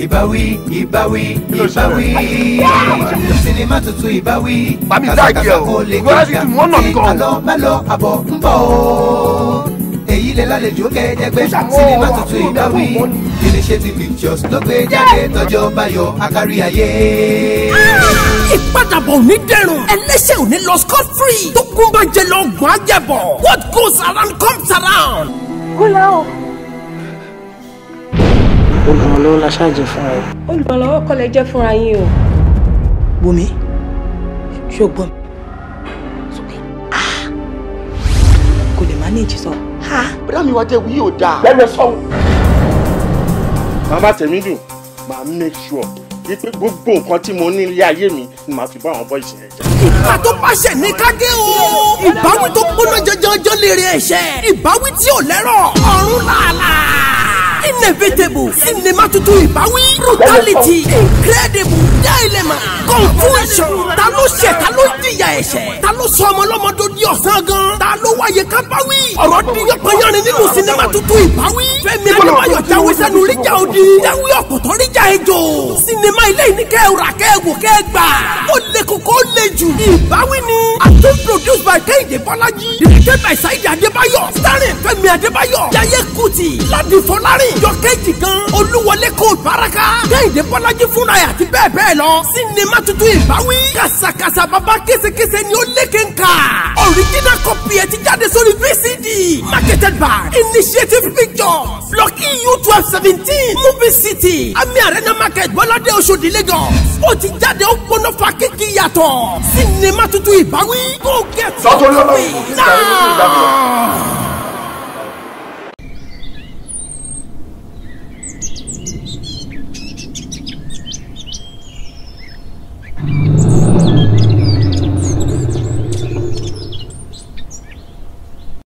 ìbáwí ìbáwí ìbáwí sinimá tuntun ìbáwí kàṣàkàṣà kò lè gbé àlọ́ mẹ́lọ àbọ̀ ń bọ̀ èyí lè lálejò kẹ́ẹ̀dẹ́gbẹ́ sinimá tuntun ìbáwí Initiative Pictures ló gbé jáde tọ́jọ́ báyọ̀ akárí ayé. ìpadàbọ̀ ò ní dẹrùn ẹlẹ́ṣẹ̀ ò ní lọ scot free tó kún bá jẹ lọ gbọ́n àjẹbọ̀ what goes around comes around. kúlá o. olùrànlọ́wọ́ la ṣáàjẹ fúnra ẹ. olùrànlọ́wọ́ kọ́ lẹ jẹ́ fúnra yín o. Bùnmi ṣùgbọ́n kò lè manage sọ. bẹ́ẹ̀ mi wá jẹ́ wí yóò dáa. lẹ́nu sọ́hún. màmá tèmi dùn màá make sure wípé gbogbo nǹkan tí mo ní ilé ayé mi ni màá fi bá àwọn bọ́ìsì yẹn jẹ. ìgbà tó pàṣẹ ní kágé o ìbáwí tó gbóná jọjọjọ lè rí ẹ̀ṣẹ̀ ìbáwí tí ò lẹ́rọ̀ ọ̀run làálàá. Inevitable sinimá tuntun ìbáwí brutality incredible dilemma confusion ta ló ṣẹ̀ ta ló jìyà ẹ̀ṣẹ̀ ta ló sọ ọmọ ọlọ́mọdé di ọ̀sán gan ta ló wáyé ká báwí ọ̀rọ̀ díyọ̀pọ̀yánrin nínú sinimá tuntun ìbáwí Fẹ́mi Adébáyọ̀ jáwé sẹ́nu ríjà òdì jáwé ọ̀pọ̀tọ̀ ríjà ejò sinimá ilé ìní kẹ́ẹ̀rà kẹ́ẹ̀wò kẹ́ẹ̀gbà ó lé kókó ó lé jù ìbáwí ni àti produced by Kẹ́hìndé Bọ́lájí directed by Saidi Adébáyọ̀ starring Fẹ́mi Adébáyọ̀ Jaiye Kuti Ladi Fọlárin jọkẹ́jì gan Olúwọlé kò báraka Kẹ́hìndé Bọ́lájí fúnra ẹ̀ àti bẹ́ẹ̀ bẹ́ẹ̀ lọ sinimá tuntun ìbáwí kàṣàkàṣà bàbá késekése ni ó lékè ń kà original copy ẹ̀ ti jáde sórí VCD marketed by Initiative Pictures block EU 1217 Movie City Ami Arena Market Bọ́ládé Oṣòdì Lagos ó ti jáde ó gbóná fa kíkì yàtọ̀ sinimá tuntun ìbáwí go get your copy now.